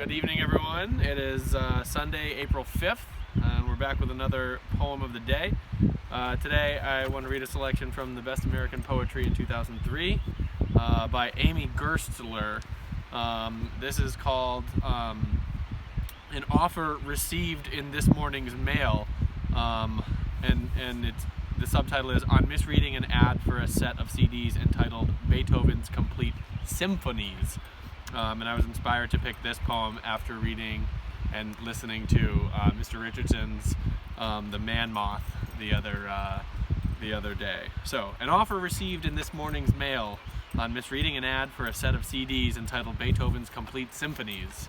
Good evening, everyone. It is Sunday, April 5th, and we're back with another poem of the day. Today I want to read a selection from the Best American Poetry in 2003 by Amy Gerstler. This is called An Offer Received in This Morning's Mail, and the subtitle is On Misreading an Ad for a Set of CDs entitled Beethoven's Complete Symphonies. And I was inspired to pick this poem after reading and listening to Mr. Richardson's The Man Moth the other day. So, an offer received in this morning's mail on misreading an ad for a set of CDs entitled Beethoven's Complete Symphonies.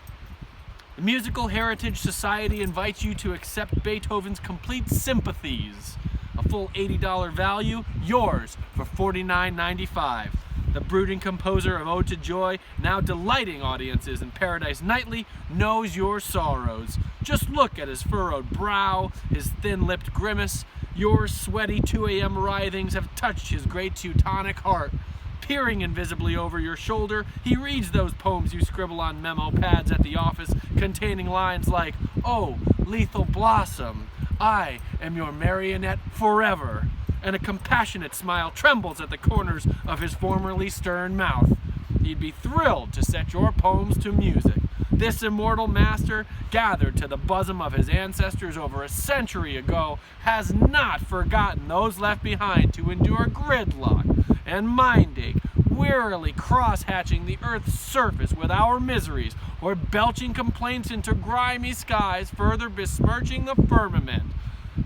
The Musical Heritage Society invites you to accept Beethoven's Complete Sympathies, a full $80 value, yours for $49.95. The brooding composer of Ode to Joy, now delighting audiences in Paradise Nightly, knows your sorrows. Just look at his furrowed brow, his thin-lipped grimace. Your sweaty 2 a.m. writhings have touched his great Teutonic heart. Peering invisibly over your shoulder, he reads those poems you scribble on memo pads at the office, containing lines like, "Oh, lethal blossom, I am your marionette forever." And a compassionate smile trembles at the corners of his formerly stern mouth. He'd be thrilled to set your poems to music. This immortal master, gathered to the bosom of his ancestors over a century ago, has not forgotten those left behind to endure gridlock and mind ache, wearily cross-hatching the earth's surface with our miseries, or belching complaints into grimy skies, further besmirching the firmament.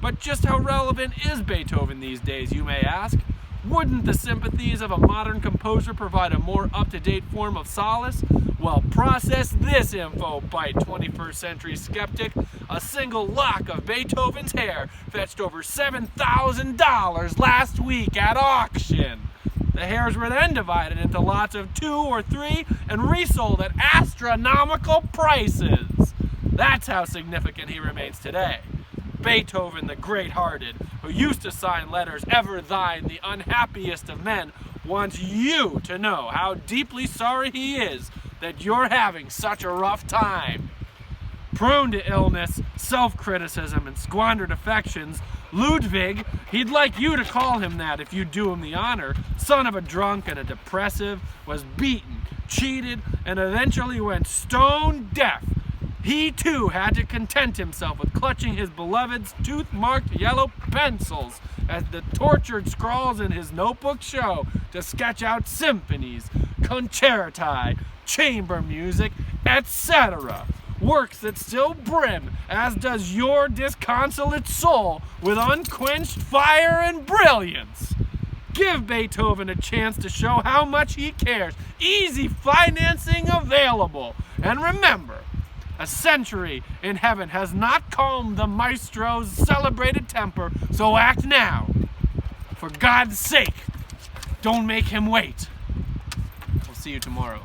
But just how relevant is Beethoven these days, you may ask? Wouldn't the sympathies of a modern composer provide a more up-to-date form of solace? Well, process this info, bite 21st century skeptic. A single lock of Beethoven's hair fetched over $7,000 last week at auction. The hairs were then divided into lots of 2 or 3 and resold at astronomical prices. That's how significant he remains today. Beethoven the great-hearted, who used to sign letters ever thine, the unhappiest of men, wants you to know how deeply sorry he is that you're having such a rough time. Prone to illness, self-criticism, and squandered affections, Ludwig, he'd like you to call him that if you do him the honor, son of a drunk and a depressive, was beaten, cheated, and eventually went stone deaf. He too had to content himself with clutching his beloved's tooth-marked yellow pencils as the tortured scrawls in his notebook show to sketch out symphonies, concerti, chamber music, etc. Works that still brim, as does your disconsolate soul, with unquenched fire and brilliance. Give Beethoven a chance to show how much he cares. Easy financing available. And remember, a century in heaven has not calmed the maestro's celebrated temper, so act now. For God's sake, don't make him wait. We'll see you tomorrow.